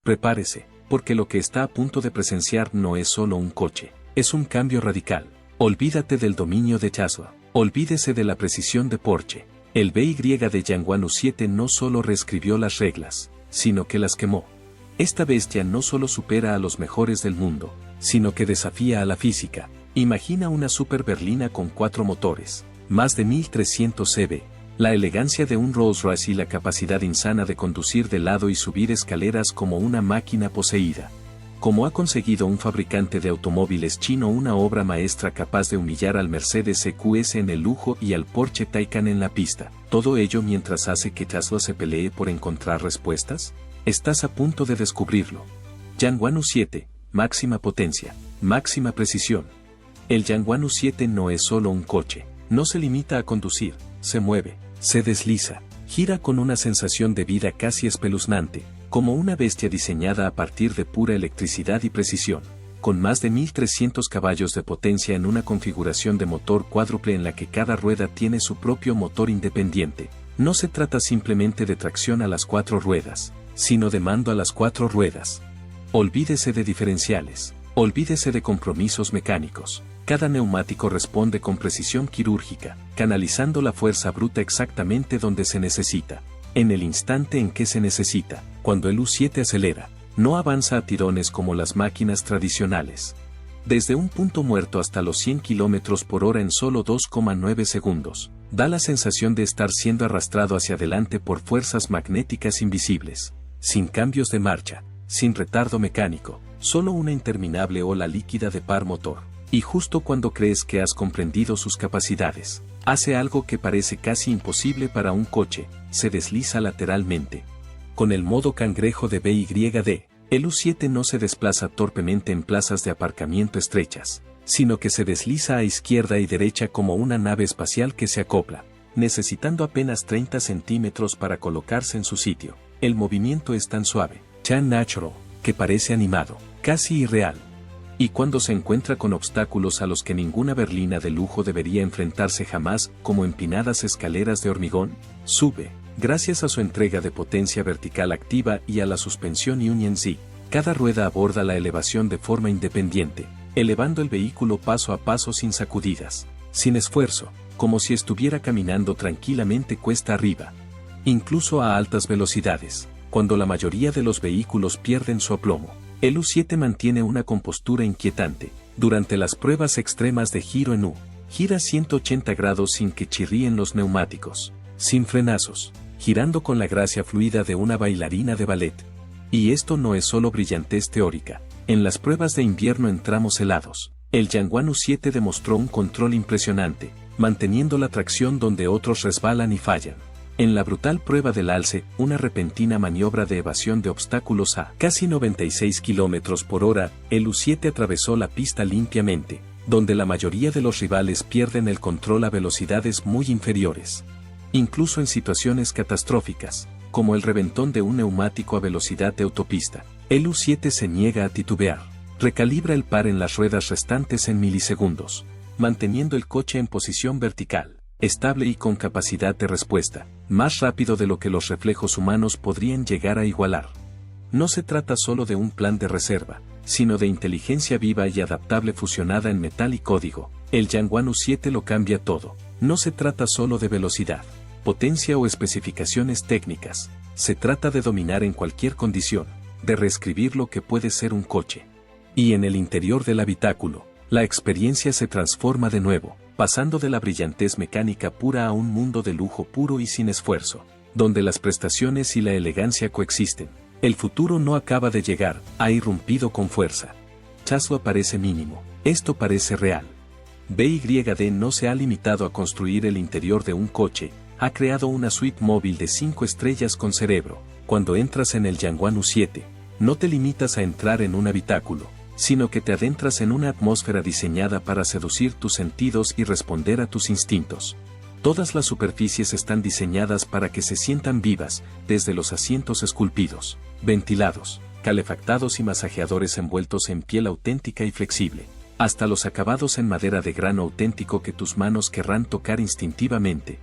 Prepárese, porque lo que está a punto de presenciar no es solo un coche, es un cambio radical. Olvídate del dominio de Tesla, olvídese de la precisión de Porsche. El BY de Yanguanu 7 no solo reescribió las reglas, sino que las quemó. Esta bestia no solo supera a los mejores del mundo, sino que desafía a la física. Imagina una super berlina con 4 motores, más de 1300 cb, la elegancia de un Rolls Royce y la capacidad insana de conducir de lado y subir escaleras como una máquina poseída. Como ha conseguido un fabricante de automóviles chino una obra maestra capaz de humillar al Mercedes EQS en el lujo y al Porsche Taycan en la pista, todo ello mientras hace que Tesla se pelee por encontrar respuestas? Estás a punto de descubrirlo. Yanguanu 7, máxima potencia, máxima precisión. El Yanguanu 7 no es solo un coche, no se limita a conducir, se mueve, se desliza, gira con una sensación de vida casi espeluznante, como una bestia diseñada a partir de pura electricidad y precisión, con más de 1300 caballos de potencia en una configuración de motor cuádruple en la que cada rueda tiene su propio motor independiente. No se trata simplemente de tracción a las 4 ruedas, sino de mando a las 4 ruedas. Olvídese de diferenciales, olvídese de compromisos mecánicos. Cada neumático responde con precisión quirúrgica, canalizando la fuerza bruta exactamente donde se necesita, en el instante en que se necesita. Cuando el U7 acelera, no avanza a tirones como las máquinas tradicionales. Desde un punto muerto hasta los 100 km por hora en solo 2,9 segundos, da la sensación de estar siendo arrastrado hacia adelante por fuerzas magnéticas invisibles, sin cambios de marcha, sin retardo mecánico, solo una interminable ola líquida de par motor. Y justo cuando crees que has comprendido sus capacidades, hace algo que parece casi imposible para un coche, se desliza lateralmente. Con el modo cangrejo de BYD, el U7 no se desplaza torpemente en plazas de aparcamiento estrechas, sino que se desliza a izquierda y derecha como una nave espacial que se acopla, necesitando apenas 30 centímetros para colocarse en su sitio. El movimiento es tan suave, tan natural, que parece animado, casi irreal. Y cuando se encuentra con obstáculos a los que ninguna berlina de lujo debería enfrentarse jamás, como empinadas escaleras de hormigón, sube, gracias a su entrega de potencia vertical activa y a la suspensión Union Z. Cada rueda aborda la elevación de forma independiente, elevando el vehículo paso a paso sin sacudidas, sin esfuerzo, como si estuviera caminando tranquilamente cuesta arriba. Incluso a altas velocidades, cuando la mayoría de los vehículos pierden su aplomo, el U7 mantiene una compostura inquietante. Durante las pruebas extremas de giro en U, gira 180 grados sin que chirríen los neumáticos, sin frenazos, girando con la gracia fluida de una bailarina de ballet. Y esto no es solo brillantez teórica. En las pruebas de invierno en tramos helados, el Yanguanu 7 demostró un control impresionante, manteniendo la tracción donde otros resbalan y fallan. En la brutal prueba del alce, una repentina maniobra de evasión de obstáculos a casi 96 km por hora, el U7 atravesó la pista limpiamente, donde la mayoría de los rivales pierden el control a velocidades muy inferiores. Incluso en situaciones catastróficas, como el reventón de un neumático a velocidad de autopista, el U7 se niega a titubear, recalibra el par en las ruedas restantes en milisegundos, manteniendo el coche en posición vertical, estable y con capacidad de respuesta, más rápido de lo que los reflejos humanos podrían llegar a igualar. No se trata solo de un plan de reserva, sino de inteligencia viva y adaptable fusionada en metal y código. El Yanguanu 7 lo cambia todo. No se trata solo de velocidad, potencia o especificaciones técnicas, se trata de dominar en cualquier condición, de reescribir lo que puede ser un coche. Y en el interior del habitáculo, la experiencia se transforma de nuevo, pasando de la brillantez mecánica pura a un mundo de lujo puro y sin esfuerzo, donde las prestaciones y la elegancia coexisten. El futuro no acaba de llegar, ha irrumpido con fuerza. Tesla parece mínimo, esto parece real. BYD no se ha limitado a construir el interior de un coche, ha creado una suite móvil de 5 estrellas con cerebro. Cuando entras en el Yanguanu 7, no te limitas a entrar en un habitáculo, sino que te adentras en una atmósfera diseñada para seducir tus sentidos y responder a tus instintos. Todas las superficies están diseñadas para que se sientan vivas, desde los asientos esculpidos, ventilados, calefactados y masajeadores envueltos en piel auténtica y flexible, hasta los acabados en madera de grano auténtico que tus manos querrán tocar instintivamente.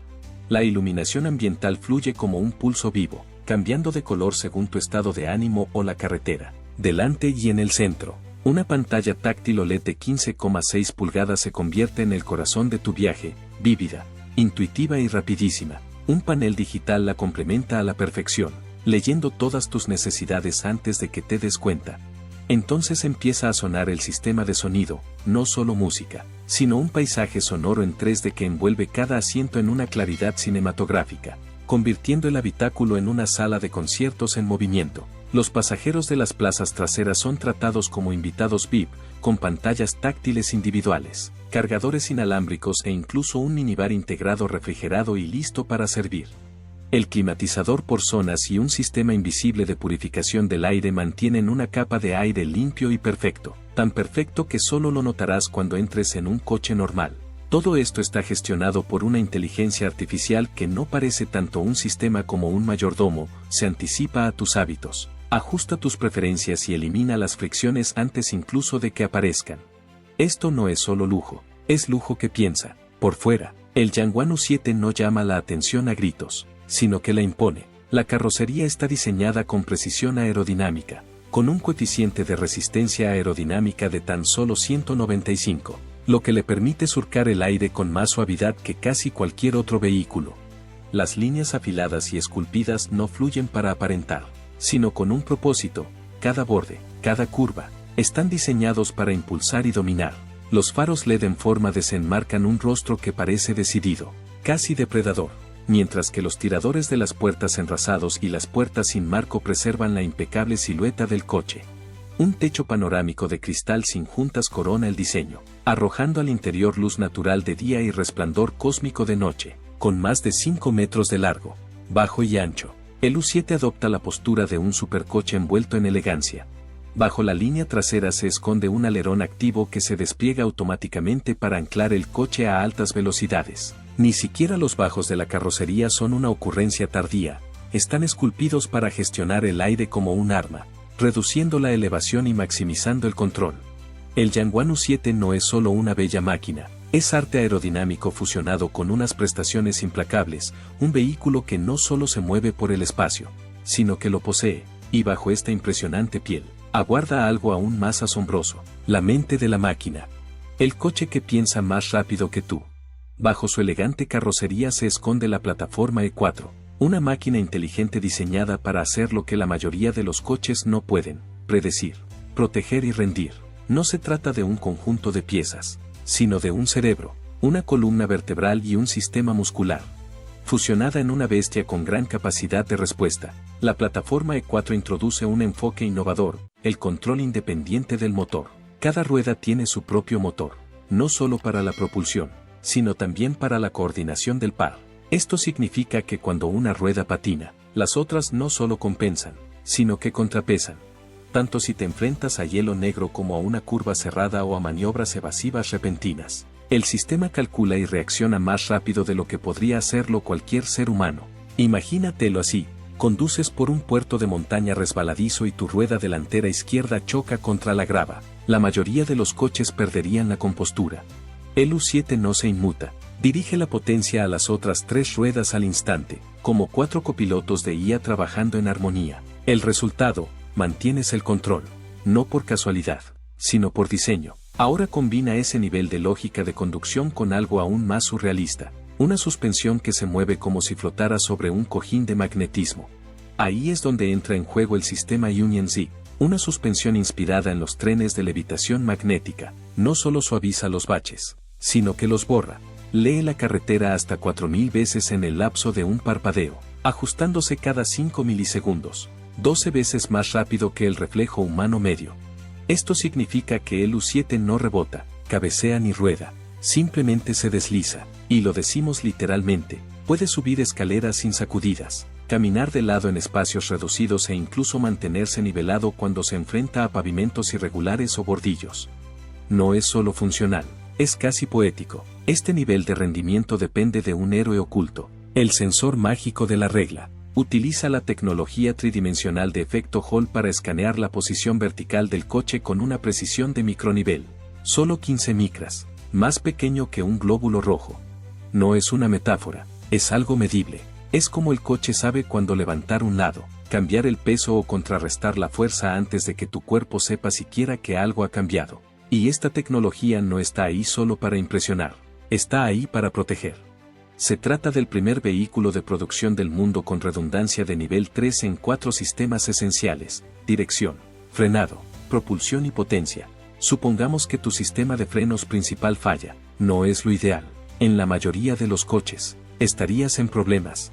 La iluminación ambiental fluye como un pulso vivo, cambiando de color según tu estado de ánimo o la carretera. Delante y en el centro, una pantalla táctil OLED de 15,6 pulgadas se convierte en el corazón de tu viaje, vívida, intuitiva y rapidísima. Un panel digital la complementa a la perfección, leyendo todas tus necesidades antes de que te des cuenta. Entonces empieza a sonar el sistema de sonido, no solo música, sino un paisaje sonoro en 3D que envuelve cada asiento en una claridad cinematográfica, convirtiendo el habitáculo en una sala de conciertos en movimiento. Los pasajeros de las plazas traseras son tratados como invitados VIP, con pantallas táctiles individuales, cargadores inalámbricos e incluso un minibar integrado refrigerado y listo para servir. El climatizador por zonas y un sistema invisible de purificación del aire mantienen una capa de aire limpio y perfecto, tan perfecto que solo lo notarás cuando entres en un coche normal. Todo esto está gestionado por una inteligencia artificial que no parece tanto un sistema como un mayordomo, se anticipa a tus hábitos, ajusta tus preferencias y elimina las fricciones antes incluso de que aparezcan. Esto no es solo lujo, es lujo que piensa. Por fuera, el Yangwang U7 no llama la atención a gritos, sino que la impone. La carrocería está diseñada con precisión aerodinámica, con un coeficiente de resistencia aerodinámica de tan solo 195, lo que le permite surcar el aire con más suavidad que casi cualquier otro vehículo. Las líneas afiladas y esculpidas no fluyen para aparentar, sino con un propósito. Cada borde, cada curva, están diseñados para impulsar y dominar. Los faros LED en forma de C enmarcan un rostro que parece decidido, casi depredador, mientras que los tiradores de las puertas enrasados y las puertas sin marco preservan la impecable silueta del coche. Un techo panorámico de cristal sin juntas corona el diseño, arrojando al interior luz natural de día y resplandor cósmico de noche. Con más de 5 metros de largo, bajo y ancho, el U7 adopta la postura de un supercoche envuelto en elegancia. Bajo la línea trasera se esconde un alerón activo que se despliega automáticamente para anclar el coche a altas velocidades. Ni siquiera los bajos de la carrocería son una ocurrencia tardía, están esculpidos para gestionar el aire como un arma, reduciendo la elevación y maximizando el control. El Yangwang U7 no es solo una bella máquina, es arte aerodinámico fusionado con unas prestaciones implacables, un vehículo que no solo se mueve por el espacio, sino que lo posee, y bajo esta impresionante piel, aguarda algo aún más asombroso, la mente de la máquina. El coche que piensa más rápido que tú. Bajo su elegante carrocería se esconde la plataforma E4, una máquina inteligente diseñada para hacer lo que la mayoría de los coches no pueden: predecir, proteger y rendir. No se trata de un conjunto de piezas, sino de un cerebro, una columna vertebral y un sistema muscular. Fusionada en una bestia con gran capacidad de respuesta, la plataforma E4 introduce un enfoque innovador: el control independiente del motor. Cada rueda tiene su propio motor, no solo para la propulsión, sino también para la coordinación del par. Esto significa que cuando una rueda patina, las otras no solo compensan, sino que contrapesan. Tanto si te enfrentas a hielo negro como a una curva cerrada o a maniobras evasivas repentinas, el sistema calcula y reacciona más rápido de lo que podría hacerlo cualquier ser humano. Imagínatelo así: conduces por un puerto de montaña resbaladizo y tu rueda delantera izquierda choca contra la grava. La mayoría de los coches perderían la compostura. El U7 no se inmuta, dirige la potencia a las otras 3 ruedas al instante, como 4 copilotos de IA trabajando en armonía. El resultado: mantienes el control, no por casualidad, sino por diseño. Ahora combina ese nivel de lógica de conducción con algo aún más surrealista: una suspensión que se mueve como si flotara sobre un cojín de magnetismo. Ahí es donde entra en juego el sistema Union Z, una suspensión inspirada en los trenes de levitación magnética. No solo suaviza los baches, sino que los borra. Lee la carretera hasta 4000 veces en el lapso de un parpadeo, ajustándose cada 5 milisegundos, 12 veces más rápido que el reflejo humano medio. Esto significa que el U7 no rebota, cabecea ni rueda, simplemente se desliza, y lo decimos literalmente: puede subir escaleras sin sacudidas, caminar de lado en espacios reducidos e incluso mantenerse nivelado cuando se enfrenta a pavimentos irregulares o bordillos. No es solo funcional, es casi poético. Este nivel de rendimiento depende de un héroe oculto: el sensor mágico de la regla. Utiliza la tecnología tridimensional de efecto Hall para escanear la posición vertical del coche con una precisión de micronivel. Solo 15 micras, más pequeño que un glóbulo rojo. No es una metáfora, es algo medible. Es como el coche sabe cuándo levantar un lado, cambiar el peso o contrarrestar la fuerza antes de que tu cuerpo sepa siquiera que algo ha cambiado. Y esta tecnología no está ahí solo para impresionar, está ahí para proteger. Se trata del primer vehículo de producción del mundo con redundancia de nivel 3 en 4 sistemas esenciales: dirección, frenado, propulsión y potencia. Supongamos que tu sistema de frenos principal falla, no es lo ideal. En la mayoría de los coches, estarías en problemas.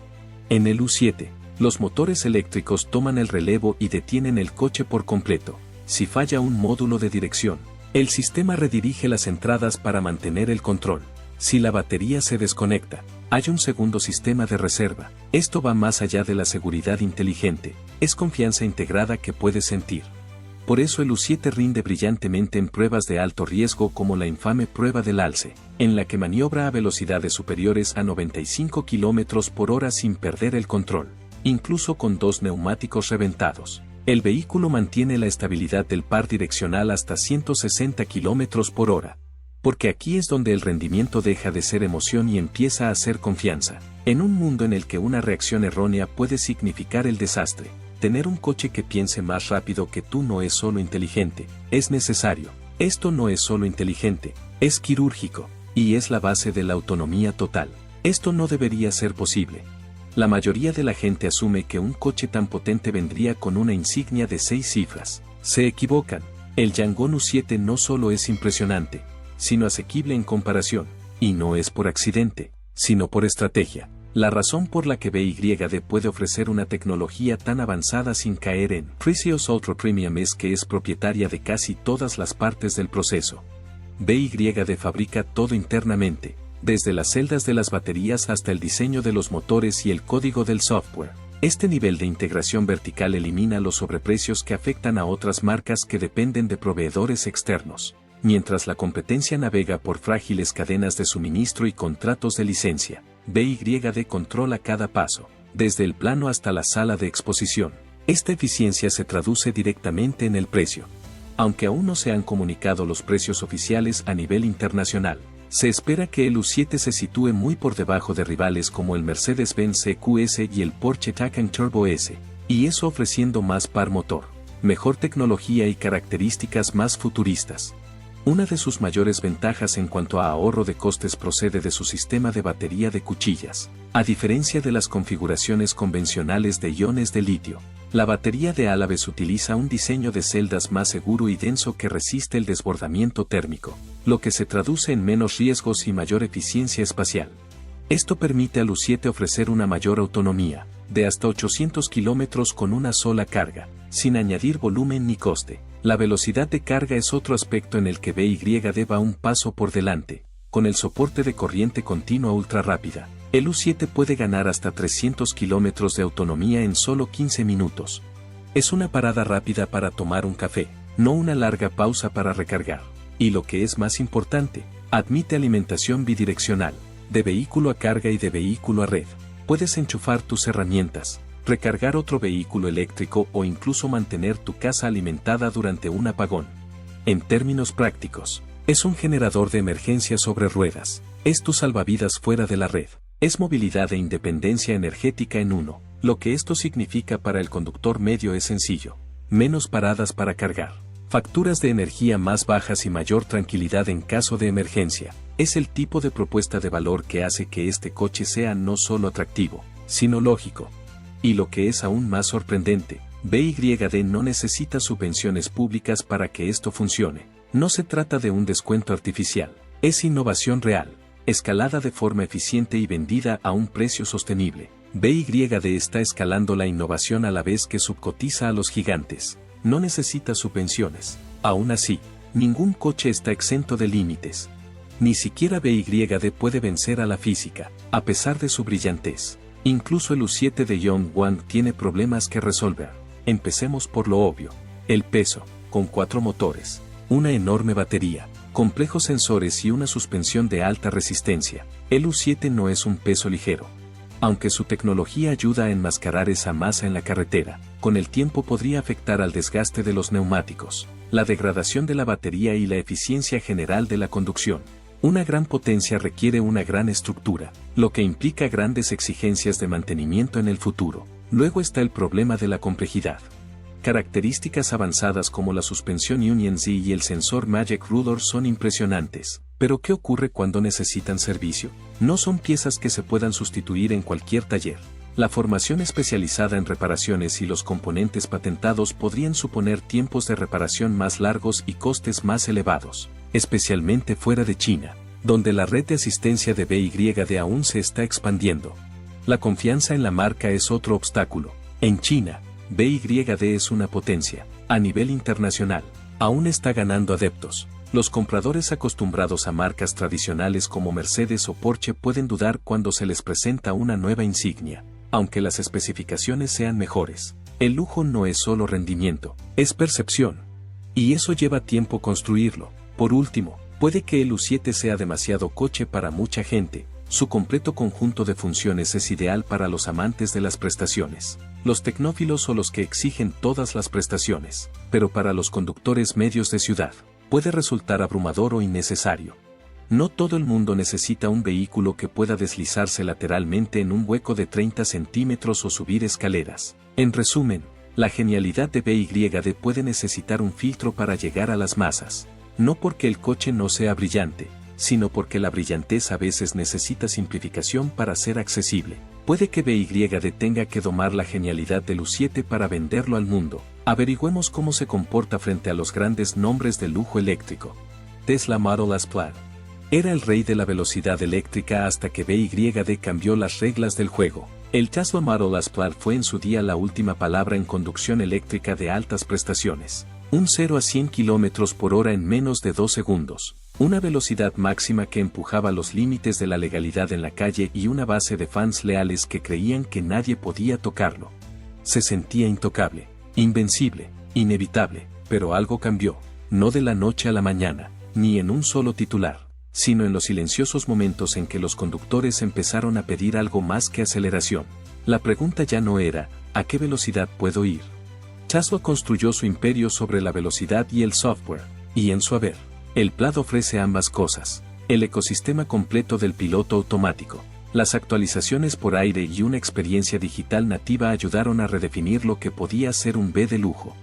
En el U7, los motores eléctricos toman el relevo y detienen el coche por completo. Si falla un módulo de dirección, el sistema redirige las entradas para mantener el control. Si la batería se desconecta, hay un segundo sistema de reserva. Esto va más allá de la seguridad inteligente, es confianza integrada que puedes sentir. Por eso el U7 rinde brillantemente en pruebas de alto riesgo como la infame prueba del alce, en la que maniobra a velocidades superiores a 95 km por hora sin perder el control, incluso con 2 neumáticos reventados. El vehículo mantiene la estabilidad del par direccional hasta 160 km por hora. Porque aquí es donde el rendimiento deja de ser emoción y empieza a ser confianza. En un mundo en el que una reacción errónea puede significar el desastre, tener un coche que piense más rápido que tú no es solo inteligente, es necesario. Esto no es solo inteligente, es quirúrgico, y es la base de la autonomía total. Esto no debería ser posible. La mayoría de la gente asume que un coche tan potente vendría con una insignia de 6 cifras. Se equivocan. El Yangon U7 no solo es impresionante, sino asequible en comparación, y no es por accidente, sino por estrategia. La razón por la que BYD puede ofrecer una tecnología tan avanzada sin caer en precios ultra premium es que es propietaria de casi todas las partes del proceso. BYD fabrica todo internamente, desde las celdas de las baterías hasta el diseño de los motores y el código del software. Este nivel de integración vertical elimina los sobreprecios que afectan a otras marcas que dependen de proveedores externos, mientras la competencia navega por frágiles cadenas de suministro y contratos de licencia. BYD controla cada paso, desde el plano hasta la sala de exposición. Esta eficiencia se traduce directamente en el precio. Aunque aún no se han comunicado los precios oficiales a nivel internacional, se espera que el U7 se sitúe muy por debajo de rivales como el Mercedes-Benz EQS y el Porsche Taycan Turbo S, y eso ofreciendo más par motor, mejor tecnología y características más futuristas. Una de sus mayores ventajas en cuanto a ahorro de costes procede de su sistema de batería de cuchillas. A diferencia de las configuraciones convencionales de iones de litio, la batería de Alaves utiliza un diseño de celdas más seguro y denso que resiste el desbordamiento térmico, lo que se traduce en menos riesgos y mayor eficiencia espacial. Esto permite al U7 ofrecer una mayor autonomía, de hasta 800 km con una sola carga, sin añadir volumen ni coste. La velocidad de carga es otro aspecto en el que BYD va un paso por delante. Con el soporte de corriente continua ultra rápida, el U7 puede ganar hasta 300 km de autonomía en solo 15 minutos. Es una parada rápida para tomar un café, no una larga pausa para recargar. Y lo que es más importante, admite alimentación bidireccional, de vehículo a carga y de vehículo a red. Puedes enchufar tus herramientas, recargar otro vehículo eléctrico o incluso mantener tu casa alimentada durante un apagón. En términos prácticos, es un generador de emergencia sobre ruedas, es tu salvavidas fuera de la red, es movilidad e independencia energética en uno. Lo que esto significa para el conductor medio es sencillo: menos paradas para cargar, facturas de energía más bajas y mayor tranquilidad en caso de emergencia. Es el tipo de propuesta de valor que hace que este coche sea no solo atractivo, sino lógico. Y lo que es aún más sorprendente, BYD no necesita subvenciones públicas para que esto funcione. No se trata de un descuento artificial, es innovación real, escalada de forma eficiente y vendida a un precio sostenible. BYD está escalando la innovación a la vez que subcotiza a los gigantes. No necesita subvenciones. Aún así, ningún coche está exento de límites. Ni siquiera BYD puede vencer a la física, a pesar de su brillantez. Incluso el U7 de Yongguang tiene problemas que resolver. Empecemos por lo obvio: el peso, con 4 motores, una enorme batería, complejos sensores y una suspensión de alta resistencia. El U7 no es un peso ligero. Aunque su tecnología ayuda a enmascarar esa masa en la carretera, con el tiempo podría afectar al desgaste de los neumáticos, la degradación de la batería y la eficiencia general de la conducción. Una gran potencia requiere una gran estructura, lo que implica grandes exigencias de mantenimiento en el futuro. Luego está el problema de la complejidad. Características avanzadas como la suspensión Union Z y el sensor Magic Ruler son impresionantes. Pero ¿qué ocurre cuando necesitan servicio? No son piezas que se puedan sustituir en cualquier taller. La formación especializada en reparaciones y los componentes patentados podrían suponer tiempos de reparación más largos y costes más elevados, especialmente fuera de China, donde la red de asistencia de BYD aún se está expandiendo. La confianza en la marca es otro obstáculo. En China, BYD es una potencia. A nivel internacional, aún está ganando adeptos. Los compradores acostumbrados a marcas tradicionales como Mercedes o Porsche pueden dudar cuando se les presenta una nueva insignia. Aunque las especificaciones sean mejores, el lujo no es solo rendimiento, es percepción. Y eso lleva tiempo construirlo. Por último, puede que el U7 sea demasiado coche para mucha gente. Su completo conjunto de funciones es ideal para los amantes de las prestaciones, los tecnófilos o los que exigen todas las prestaciones, pero para los conductores medios de ciudad, puede resultar abrumador o innecesario. No todo el mundo necesita un vehículo que pueda deslizarse lateralmente en un hueco de 30 centímetros o subir escaleras. En resumen, la genialidad de BYD puede necesitar un filtro para llegar a las masas. No porque el coche no sea brillante, sino porque la brillantez a veces necesita simplificación para ser accesible. Puede que BYD tenga que domar la genialidad del U7 para venderlo al mundo. Averigüemos cómo se comporta frente a los grandes nombres del lujo eléctrico. Tesla Model S Plaid. Era el rey de la velocidad eléctrica hasta que BYD cambió las reglas del juego. El Tesla Model S Plaid fue en su día la última palabra en conducción eléctrica de altas prestaciones. Un 0 a 100 km por hora en menos de 2 segundos. Una velocidad máxima que empujaba los límites de la legalidad en la calle y una base de fans leales que creían que nadie podía tocarlo. Se sentía intocable, invencible, inevitable, pero algo cambió, no de la noche a la mañana, ni en un solo titular, sino en los silenciosos momentos en que los conductores empezaron a pedir algo más que aceleración. La pregunta ya no era, ¿a qué velocidad puedo ir? Tesla construyó su imperio sobre la velocidad y el software, y en su haber, el Plaid ofrece ambas cosas, el ecosistema completo del piloto automático. Las actualizaciones por aire y una experiencia digital nativa ayudaron a redefinir lo que podía ser un B de lujo.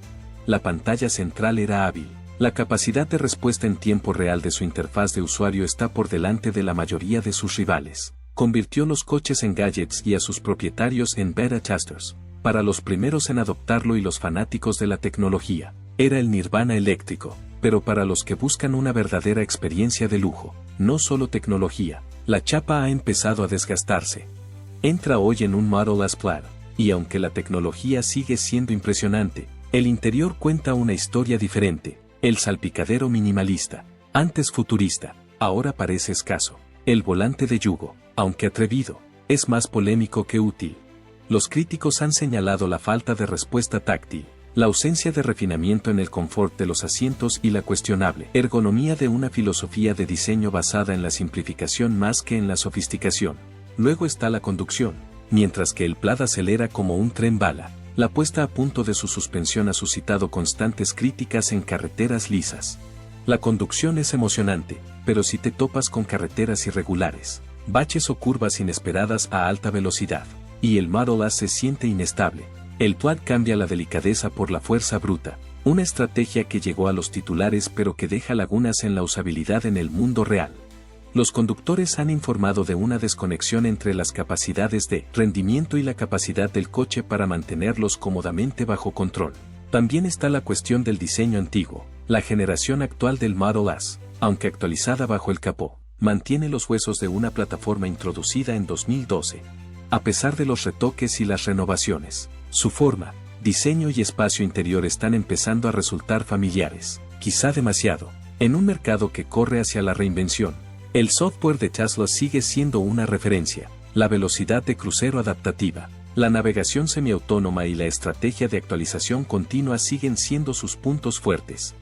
La pantalla central era hábil. La capacidad de respuesta en tiempo real de su interfaz de usuario está por delante de la mayoría de sus rivales. Convirtió los coches en gadgets y a sus propietarios en beta testers. Para los primeros en adoptarlo y los fanáticos de la tecnología, era el nirvana eléctrico, pero para los que buscan una verdadera experiencia de lujo, no solo tecnología, la chapa ha empezado a desgastarse. Entra hoy en un Model S Plaid, y aunque la tecnología sigue siendo impresionante, el interior cuenta una historia diferente. El salpicadero minimalista, antes futurista, ahora parece escaso. El volante de yugo, aunque atrevido, es más polémico que útil. Los críticos han señalado la falta de respuesta táctil, la ausencia de refinamiento en el confort de los asientos y la cuestionable ergonomía de una filosofía de diseño basada en la simplificación más que en la sofisticación. Luego está la conducción, mientras que el Plaid acelera como un tren bala. La puesta a punto de su suspensión ha suscitado constantes críticas en carreteras lisas. La conducción es emocionante, pero si te topas con carreteras irregulares, baches o curvas inesperadas a alta velocidad, y el Model S se siente inestable, el Plaid cambia la delicadeza por la fuerza bruta, una estrategia que llegó a los titulares pero que deja lagunas en la usabilidad en el mundo real. Los conductores han informado de una desconexión entre las capacidades de rendimiento y la capacidad del coche para mantenerlos cómodamente bajo control. También está la cuestión del diseño antiguo. La generación actual del Model S, aunque actualizada bajo el capó, mantiene los huesos de una plataforma introducida en 2012. A pesar de los retoques y las renovaciones, su forma, diseño y espacio interior están empezando a resultar familiares, quizá demasiado, en un mercado que corre hacia la reinvención. El software de Tesla sigue siendo una referencia, la velocidad de crucero adaptativa, la navegación semiautónoma y la estrategia de actualización continua siguen siendo sus puntos fuertes.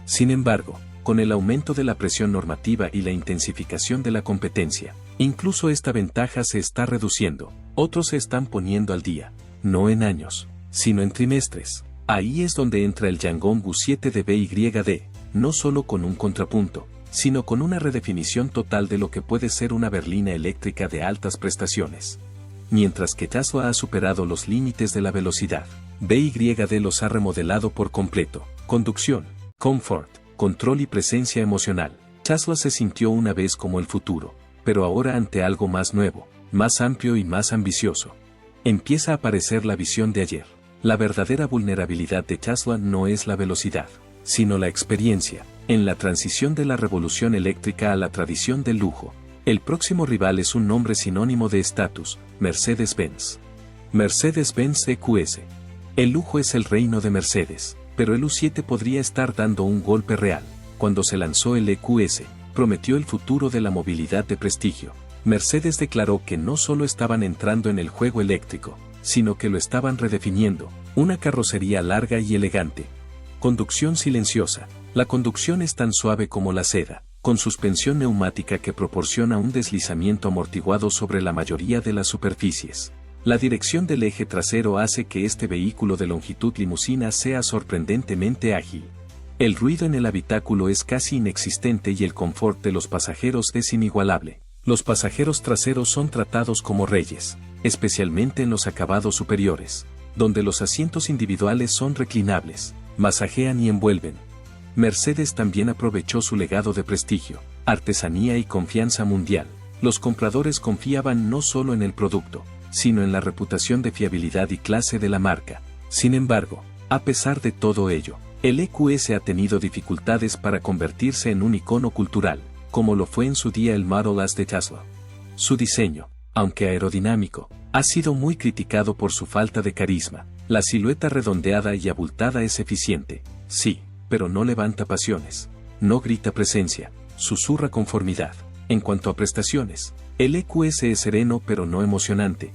Sin embargo, con el aumento de la presión normativa y la intensificación de la competencia, incluso esta ventaja se está reduciendo. Otros se están poniendo al día, no en años, sino en trimestres. Ahí es donde entra el Yangon U7 de BYD, no solo con un contrapunto, sino con una redefinición total de lo que puede ser una berlina eléctrica de altas prestaciones. Mientras que Tesla ha superado los límites de la velocidad, BYD los ha remodelado por completo. Conducción, confort, control y presencia emocional. Tesla se sintió una vez como el futuro, pero ahora ante algo más nuevo, más amplio y más ambicioso. Empieza a aparecer la visión de ayer. La verdadera vulnerabilidad de Tesla no es la velocidad, sino la experiencia, en la transición de la revolución eléctrica a la tradición del lujo. El próximo rival es un nombre sinónimo de estatus, Mercedes-Benz. Mercedes-Benz EQS. El lujo es el reino de Mercedes, pero el U7 podría estar dando un golpe real. Cuando se lanzó el EQS, prometió el futuro de la movilidad de prestigio. Mercedes declaró que no solo estaban entrando en el juego eléctrico, sino que lo estaban redefiniendo, una carrocería larga y elegante. Conducción silenciosa. La conducción es tan suave como la seda, con suspensión neumática que proporciona un deslizamiento amortiguado sobre la mayoría de las superficies. La dirección del eje trasero hace que este vehículo de longitud limusina sea sorprendentemente ágil. El ruido en el habitáculo es casi inexistente y el confort de los pasajeros es inigualable. Los pasajeros traseros son tratados como reyes, especialmente en los acabados superiores, donde los asientos individuales son reclinables, masajean y envuelven. Mercedes también aprovechó su legado de prestigio, artesanía y confianza mundial. Los compradores confiaban no solo en el producto, sino en la reputación de fiabilidad y clase de la marca. Sin embargo, a pesar de todo ello, el EQS ha tenido dificultades para convertirse en un icono cultural, como lo fue en su día el Model S de Tesla. Su diseño, aunque aerodinámico, ha sido muy criticado por su falta de carisma. La silueta redondeada y abultada es eficiente, sí, pero no levanta pasiones, no grita presencia, susurra conformidad. En cuanto a prestaciones, el EQS es sereno pero no emocionante.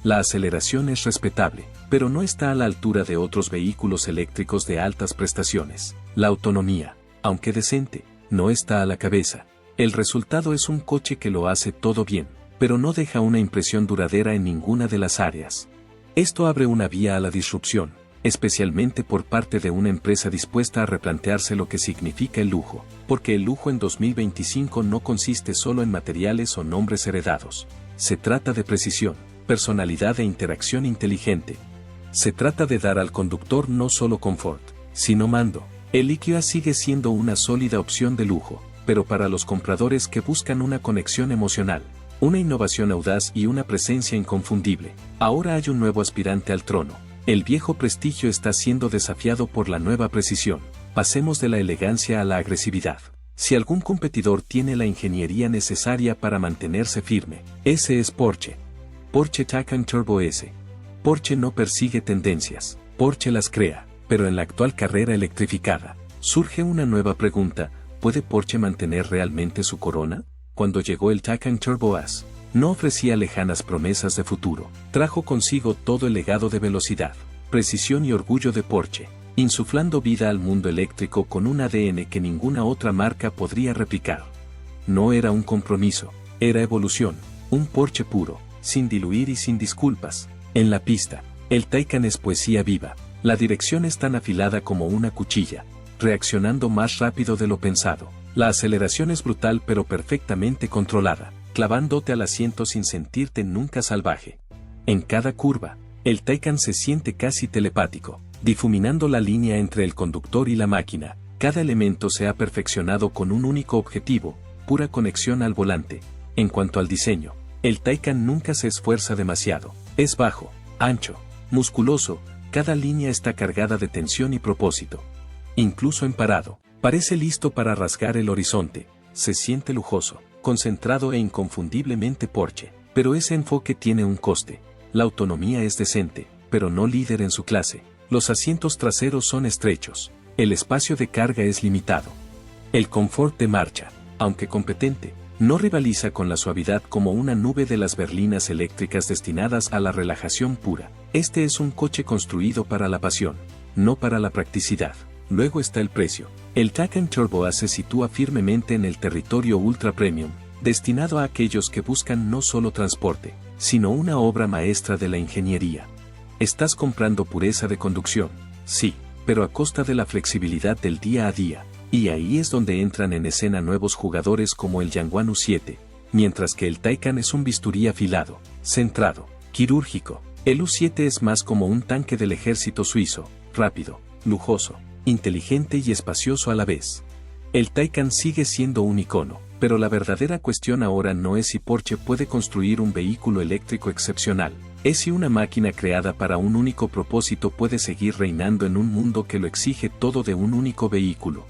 La aceleración es respetable, pero no está a la altura de otros vehículos eléctricos de altas prestaciones. La autonomía, aunque decente, no está a la cabeza. El resultado es un coche que lo hace todo bien, pero no deja una impresión duradera en ninguna de las áreas. Esto abre una vía a la disrupción, especialmente por parte de una empresa dispuesta a replantearse lo que significa el lujo, porque el lujo en 2025 no consiste solo en materiales o nombres heredados. Se trata de precisión, personalidad e interacción inteligente. Se trata de dar al conductor no solo confort, sino mando. El EQS sigue siendo una sólida opción de lujo, pero para los compradores que buscan una conexión emocional, una innovación audaz y una presencia inconfundible, ahora hay un nuevo aspirante al trono. El viejo prestigio está siendo desafiado por la nueva precisión. Pasemos de la elegancia a la agresividad. Si algún competidor tiene la ingeniería necesaria para mantenerse firme, ese es Porsche. Porsche Taycan Turbo S. Porsche no persigue tendencias, Porsche las crea, pero en la actual carrera electrificada, surge una nueva pregunta: ¿puede Porsche mantener realmente su corona? Cuando llegó el Taycan Turbo S, no ofrecía lejanas promesas de futuro, trajo consigo todo el legado de velocidad, precisión y orgullo de Porsche, insuflando vida al mundo eléctrico con un ADN que ninguna otra marca podría replicar. No era un compromiso, era evolución, un Porsche puro, sin diluir y sin disculpas. En la pista, el Taycan es poesía viva, la dirección es tan afilada como una cuchilla, reaccionando más rápido de lo pensado. La aceleración es brutal pero perfectamente controlada, clavándote al asiento sin sentirte nunca salvaje. En cada curva, el Taycan se siente casi telepático, difuminando la línea entre el conductor y la máquina. Cada elemento se ha perfeccionado con un único objetivo, pura conexión al volante. En cuanto al diseño, el Taycan nunca se esfuerza demasiado. Es bajo, ancho, musculoso, cada línea está cargada de tensión y propósito. Incluso en parado, parece listo para rasgar el horizonte. Se siente lujoso, concentrado e inconfundiblemente Porsche. Pero ese enfoque tiene un coste. La autonomía es decente, pero no líder en su clase. Los asientos traseros son estrechos. El espacio de carga es limitado. El confort de marcha, aunque competente, no rivaliza con la suavidad como una nube de las berlinas eléctricas destinadas a la relajación pura. Este es un coche construido para la pasión, no para la practicidad. Luego está el precio. El Taycan Turbo S se sitúa firmemente en el territorio ultra premium, destinado a aquellos que buscan no solo transporte, sino una obra maestra de la ingeniería. Estás comprando pureza de conducción, sí, pero a costa de la flexibilidad del día a día. Y ahí es donde entran en escena nuevos jugadores como el Jangwan U7, mientras que el Taycan es un bisturí afilado, centrado, quirúrgico. El U7 es más como un tanque del ejército suizo, rápido, lujoso, inteligente y espacioso a la vez. El Taycan sigue siendo un icono, pero la verdadera cuestión ahora no es si Porsche puede construir un vehículo eléctrico excepcional, es si una máquina creada para un único propósito puede seguir reinando en un mundo que lo exige todo de un único vehículo.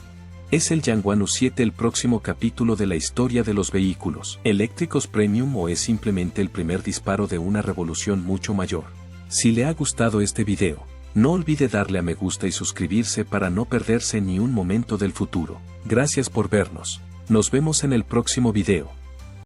¿Es el Jangwan U7 el próximo capítulo de la historia de los vehículos eléctricos premium o es simplemente el primer disparo de una revolución mucho mayor? Si le ha gustado este video, no olvide darle a me gusta y suscribirse para no perderse ni un momento del futuro. Gracias por vernos. Nos vemos en el próximo video.